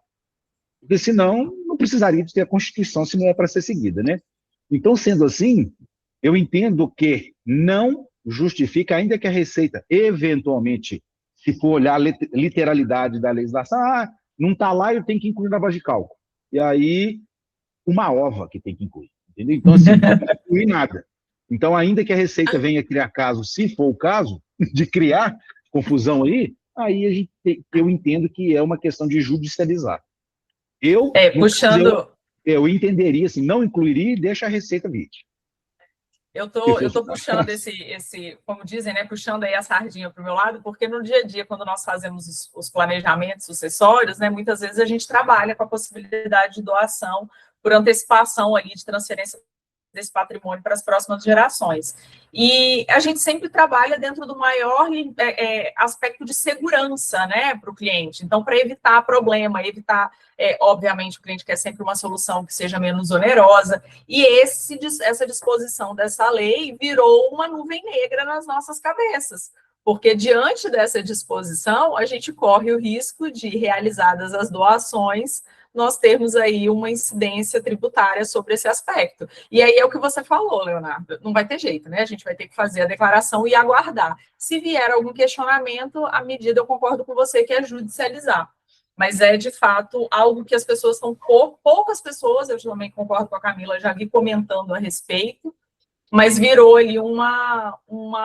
Porque, senão, não precisaria de ter a Constituição se não é para ser seguida, né? Então, sendo assim, eu entendo que não justifica, ainda que a Receita, eventualmente, se for olhar a literalidade da legislação, não está lá, eu tenho que incluir na base de cálculo. E aí, uma ova que tem que incluir. Entendeu? Então, assim, não tem que incluir nada. Então, ainda que a Receita venha criar caso, se for o caso, de criar confusão aí eu entendo que é uma questão de judicializar. Eu entenderia assim, não incluiria e deixa a receita vídeo. Eu tô puxando esse, como dizem, né, puxando aí a sardinha para o meu lado, porque no dia a dia, quando nós fazemos os planejamentos sucessórios, né, muitas vezes a gente trabalha com a possibilidade de doação por antecipação ali, de transferência desse patrimônio para as próximas gerações. E a gente sempre trabalha dentro do maior aspecto de segurança, né, para o cliente. Então, para evitar problema, obviamente, o cliente quer sempre uma solução que seja menos onerosa, e essa disposição dessa lei virou uma nuvem negra nas nossas cabeças, porque diante dessa disposição, a gente corre o risco de, realizadas as doações, nós termos aí uma incidência tributária sobre esse aspecto. E aí é o que você falou, Leonardo, não vai ter jeito, né? A gente vai ter que fazer a declaração e aguardar. Se vier algum questionamento, a medida, eu concordo com você, que é judicializar. Mas é, de fato, algo que as pessoas estão, poucas pessoas, eu também concordo com a Camila, já vi comentando a respeito, mas virou ali uma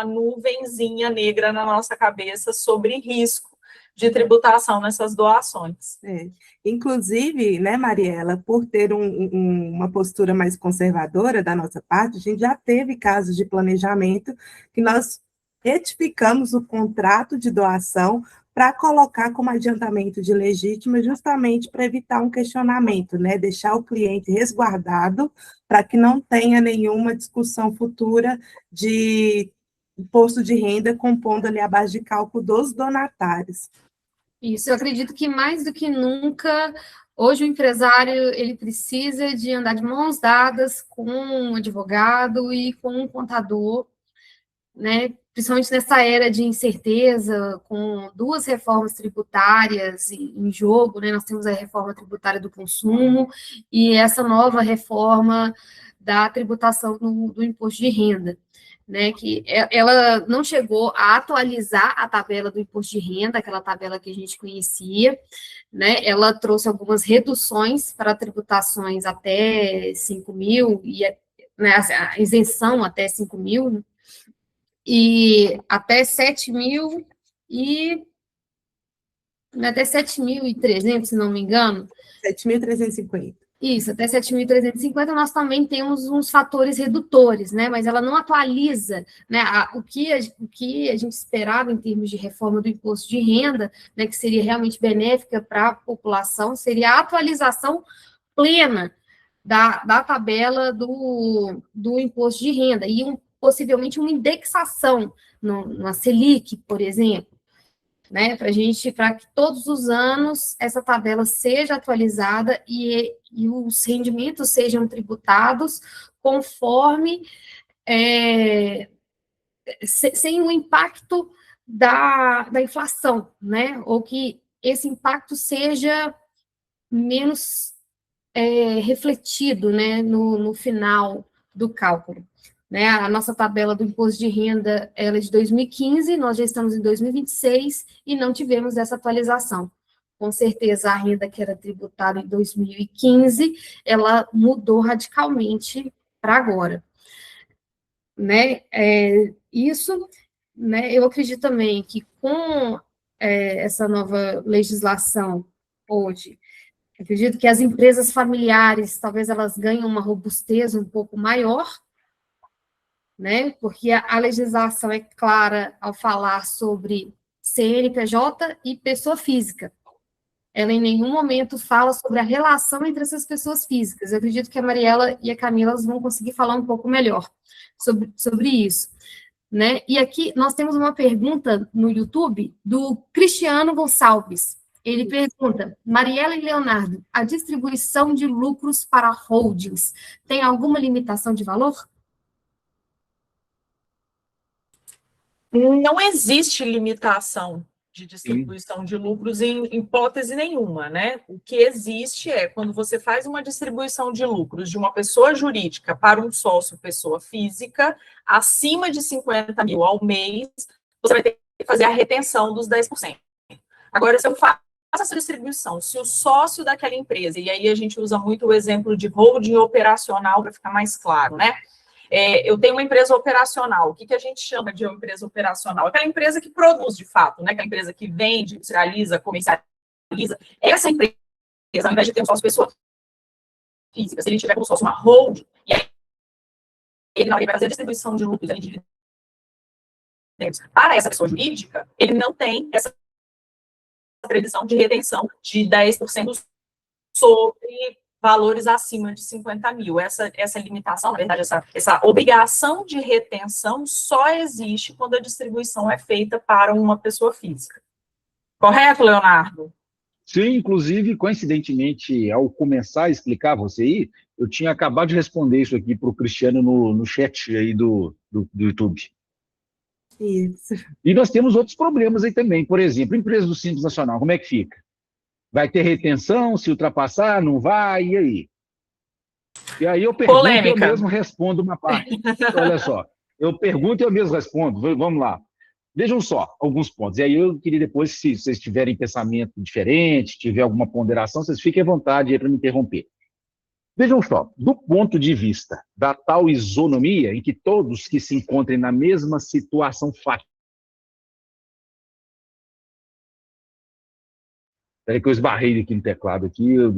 nuvenzinha negra na nossa cabeça sobre risco de tributação nessas doações. Inclusive, né, Mariela, por ter uma postura mais conservadora da nossa parte, a gente já teve casos de planejamento que nós retificamos o contrato de doação para colocar como adiantamento de legítima, justamente para evitar um questionamento, né, deixar o cliente resguardado para que não tenha nenhuma discussão futura de imposto de renda compondo ali a base de cálculo dos donatários. Isso, eu acredito que mais do que nunca, hoje o empresário, ele precisa de andar de mãos dadas com um advogado e com um contador, né, principalmente nessa era de incerteza, com 2 reformas tributárias em jogo, né, nós temos a reforma tributária do consumo e essa nova reforma da tributação do imposto de renda, né, que ela não chegou a atualizar a tabela do imposto de renda, aquela tabela que a gente conhecia, né, ela trouxe algumas reduções para tributações até 5 mil, e, né, a isenção até 5 mil, e até 7 mil e até 7.300, se não me engano. 7.350. Isso, até 7.350 nós também temos uns fatores redutores, né? Mas ela não atualiza, né? O que a gente esperava em termos de reforma do imposto de renda, né? Que seria realmente benéfica para a população, seria a atualização plena da tabela do imposto de renda e possivelmente uma indexação na Selic, por exemplo, né, para que todos os anos essa tabela seja atualizada e os rendimentos sejam tributados conforme, sem o impacto da inflação, né, ou que esse impacto seja menos refletido, né, no final do cálculo. Né, a nossa tabela do imposto de renda ela é de 2015, nós já estamos em 2026 e não tivemos essa atualização. Com certeza, a renda que era tributada em 2015, ela mudou radicalmente para agora. Né, isso, né, eu acredito também que com essa nova legislação hoje, acredito que as empresas familiares, talvez elas ganhem uma robustez um pouco maior, né? Porque a legislação é clara ao falar sobre CNPJ e pessoa física. Ela em nenhum momento fala sobre a relação entre essas pessoas físicas. Eu acredito que a Mariela e a Camila vão conseguir falar um pouco melhor sobre isso. Né? E aqui nós temos uma pergunta no YouTube do Cristiano Gonçalves. Ele pergunta, Mariela e Leonardo, a distribuição de lucros para holdings tem alguma limitação de valor? Não existe limitação de distribuição de lucros em hipótese nenhuma, né? O que existe é quando você faz uma distribuição de lucros de uma pessoa jurídica para um sócio pessoa física, acima de 50 mil ao mês, você vai ter que fazer a retenção dos 10%. Agora, se eu faço essa distribuição, se o sócio daquela empresa, e aí a gente usa muito o exemplo de holding operacional para ficar mais claro, né? Eu tenho uma empresa operacional. O que a gente chama de uma empresa operacional? Aquela empresa que produz, de fato, né? Aquela empresa que vende, industrializa, comercializa. Essa empresa ao invés de ter um sócio pessoa física, se ele tiver como sócio uma holding, e aí ele na hora vai fazer a distribuição de lucros ali, de dividendos para essa pessoa jurídica, ele não tem essa previsão de retenção de 10% sobre valores acima de 50 mil. Essa limitação, na verdade, essa obrigação de retenção só existe quando a distribuição é feita para uma pessoa física. Correto, Leonardo? Sim, inclusive, coincidentemente, ao começar a explicar você aí, eu tinha acabado de responder isso aqui para o Cristiano no chat aí do YouTube. Isso. E nós temos outros problemas aí também. Por exemplo, empresa do Simples Nacional, como é que fica? Vai ter retenção, se ultrapassar, não vai, e aí? E aí eu pergunto e eu mesmo respondo uma parte. Olha só, eu pergunto e eu mesmo respondo. Vamos lá. Vejam só alguns pontos. E aí eu queria depois, se vocês tiverem pensamento diferente, tiver alguma ponderação, vocês fiquem à vontade aí para me interromper. Vejam só, do ponto de vista da tal isonomia, em que todos que se encontrem na mesma situação fática. Espera que eu esbarrei aqui no teclado, aqui, eu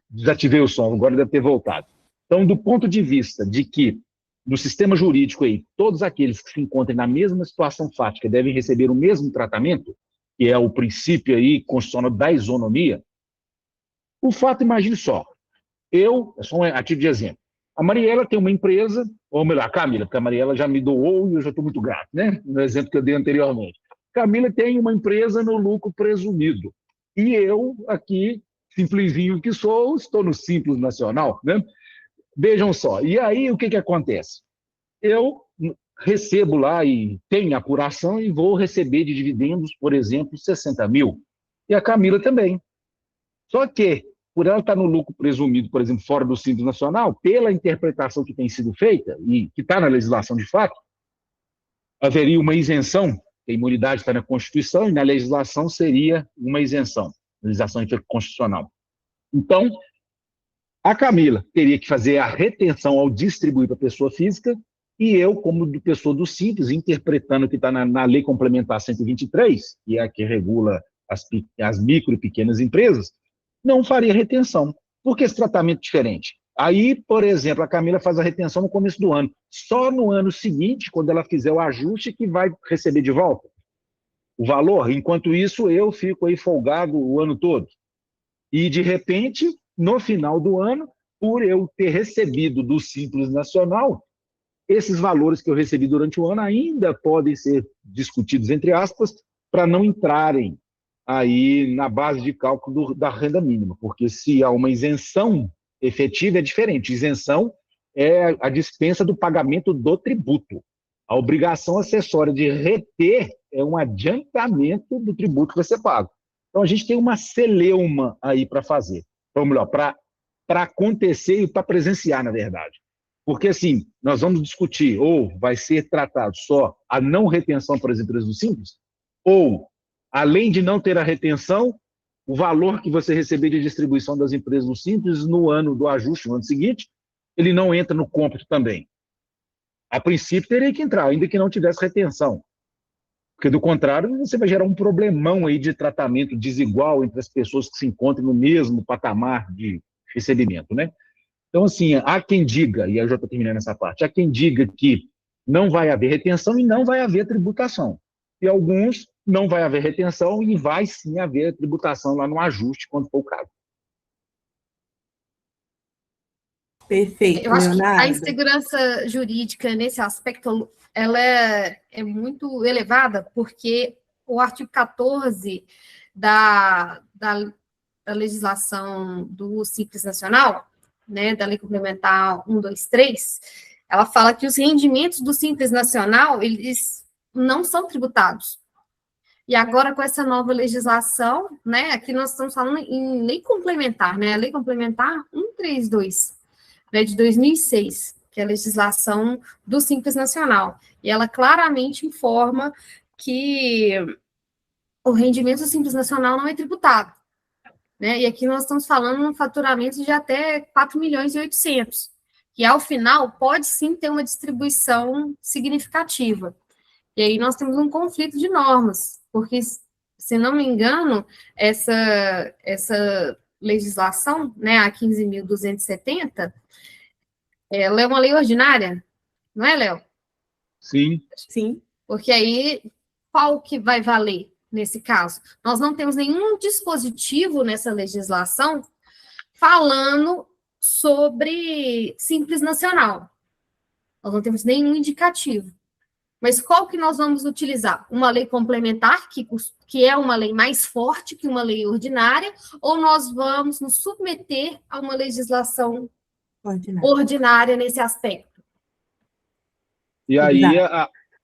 desativei o som, agora deve ter voltado. Então, do ponto de vista de que, no sistema jurídico aí, todos aqueles que se encontrem na mesma situação fática devem receber o mesmo tratamento, que é o princípio aí constitucional da isonomia, o fato, imagine só, só um ativo de exemplo, a Mariela tem uma empresa, ou melhor, a Camila, porque a Mariela já me doou e eu já estou muito grato, né? No exemplo que eu dei anteriormente. Camila tem uma empresa no lucro presumido. E eu, aqui, simplesinho que sou, estou no Simples Nacional, né? Vejam só, e aí o que acontece? Eu recebo lá e tenho apuração e vou receber de dividendos, por exemplo, 60 mil. E a Camila também. Só que, por ela estar no lucro presumido, por exemplo, fora do Simples Nacional, pela interpretação que tem sido feita, e que está na legislação de fato, haveria uma isenção, a imunidade está na Constituição, e na legislação seria uma isenção, legislação constitucional. Então, a Camila teria que fazer a retenção ao distribuir para a pessoa física, e eu, como pessoa do Simples, interpretando o que está na Lei Complementar 123, que é a que regula as micro e pequenas empresas, não faria retenção. Por que esse tratamento diferente? Aí, por exemplo, a Camila faz a retenção no começo do ano. Só no ano seguinte, quando ela fizer o ajuste, que vai receber de volta o valor. Enquanto isso, eu fico aí folgado o ano todo. E, de repente, no final do ano, por eu ter recebido do Simples Nacional, esses valores que eu recebi durante o ano ainda podem ser discutidos, entre aspas, para não entrarem aí na base de cálculo da renda mínima, porque se há uma isenção efetiva é diferente. Isenção é a dispensa do pagamento do tributo. A obrigação acessória de reter é um adiantamento do tributo que vai ser pago. Então, a gente tem uma celeuma aí para fazer. Ou melhor, para acontecer e para presenciar, na verdade. Porque, assim, nós vamos discutir, ou vai ser tratado só a não retenção para as empresas do Simples, ou, além de não ter a retenção, o valor que você receber de distribuição das empresas do Simples no ano do ajuste, no ano seguinte, ele não entra no cômputo também. A princípio, teria que entrar, ainda que não tivesse retenção. Porque, do contrário, você vai gerar um problemão aí de tratamento desigual entre as pessoas que se encontram no mesmo patamar de recebimento, né? Então, assim, há quem diga, e eu já estou terminando essa parte, há quem diga que não vai haver retenção e não vai haver tributação. E alguns não vai haver retenção e vai sim haver tributação lá no ajuste, quando for o caso. Perfeito, Eu acho Leonardo. que a insegurança jurídica, nesse aspecto, ela é muito elevada, porque o artigo 14 da legislação do Simples Nacional, né, da Lei Complementar 123, ela fala que os rendimentos do Simples Nacional, eles não são tributados. E agora, com essa nova legislação, né, aqui nós estamos falando em lei complementar, né, a Lei Complementar 132, né, de 2006, que é a legislação do Simples Nacional. E ela claramente informa que o rendimento do Simples Nacional não é tributado. Né? E aqui nós estamos falando de um faturamento de até 4 milhões e 800, que ao final pode sim ter uma distribuição significativa. E aí nós temos um conflito de normas, porque, se não me engano, essa legislação, né, a 15.270, ela é uma lei ordinária, não é, Léo? Sim. Sim. Porque aí, qual que vai valer nesse caso? Nós não temos nenhum dispositivo nessa legislação falando sobre Simples Nacional. Nós não temos nenhum indicativo. Mas qual que nós vamos utilizar? Uma lei complementar, que é uma lei mais forte que uma lei ordinária, ou nós vamos nos submeter a uma legislação ordinária nesse aspecto? E aí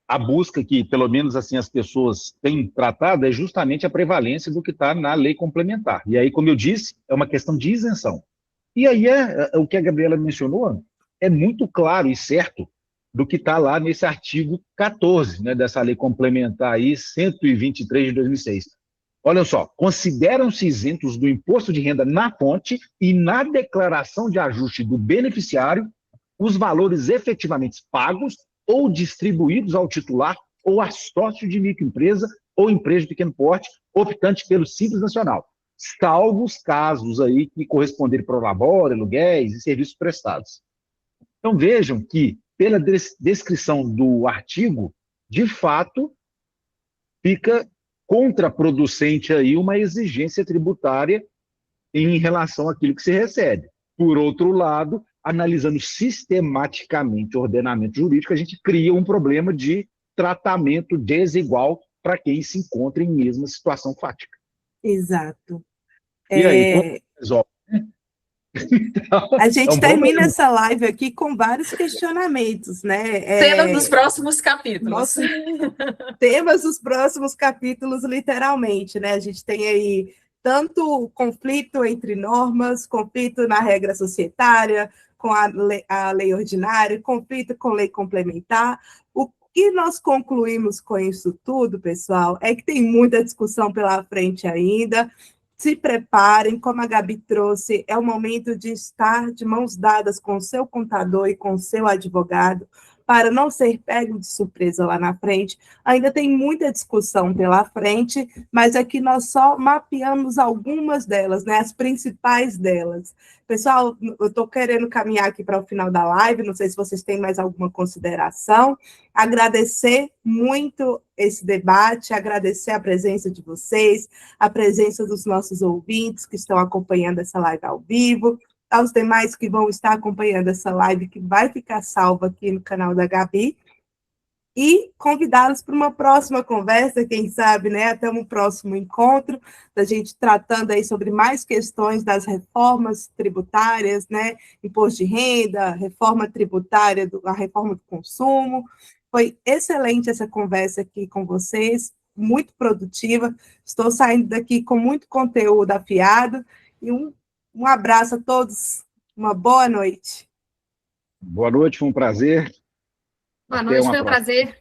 a busca que, pelo menos assim, as pessoas têm tratado é justamente a prevalência do que está na lei complementar. E aí, como eu disse, é uma questão de isenção. E aí o que a Gabriela mencionou é muito claro e certo do que está lá nesse artigo 14, né, dessa lei complementar aí, 123 de 2006. Olha só, consideram-se isentos do imposto de renda na fonte e na declaração de ajuste do beneficiário os valores efetivamente pagos ou distribuídos ao titular ou a sócio de microempresa ou empresa de pequeno porte optante pelo Simples Nacional, salvo os casos aí que corresponderem pro labore, aluguéis e serviços prestados. Então vejam que, pela descrição do artigo, de fato, fica contraproducente aí uma exigência tributária em relação àquilo que se recebe. Por outro lado, analisando sistematicamente o ordenamento jurídico, a gente cria um problema de tratamento desigual para quem se encontra em mesma situação fática. Exato. E aí, como resolve? Então, a gente termina essa live aqui com vários questionamentos, né? Cenas dos próximos capítulos. Temas dos próximos capítulos, literalmente, né? A gente tem aí tanto conflito entre normas, conflito na regra societária, com a lei ordinária, conflito com lei complementar. O que nós concluímos com isso tudo, pessoal, é que tem muita discussão pela frente ainda. Se preparem, como a Gabi trouxe, é o momento de estar de mãos dadas com o seu contador e com o seu advogado, para não ser pego de surpresa lá na frente. Ainda tem muita discussão pela frente, mas aqui nós só mapeamos algumas delas, né, as principais delas. Pessoal, eu estou querendo caminhar aqui para o final da live, não sei se vocês têm mais alguma consideração. Agradecer muito esse debate, agradecer a presença de vocês, a presença dos nossos ouvintes que estão acompanhando essa live ao vivo, aos demais que vão estar acompanhando essa live, que vai ficar salva aqui no canal da Gabi, e convidá-los para uma próxima conversa, quem sabe, né, até um próximo encontro, da gente tratando aí sobre mais questões das reformas tributárias, né, imposto de renda, reforma tributária, a reforma do consumo. Foi excelente essa conversa aqui com vocês, muito produtiva, estou saindo daqui com muito conteúdo afiado, e um abraço a todos, uma boa noite. Boa noite, foi um prazer. Boa noite, foi um prazer.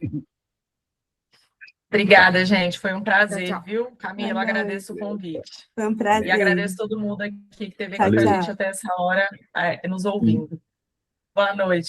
Obrigada, gente, foi um prazer, tchau. Viu? Camila, agradeço o convite. Foi um prazer. E agradeço todo mundo aqui que esteve aqui com a gente até essa hora, nos ouvindo. Boa noite.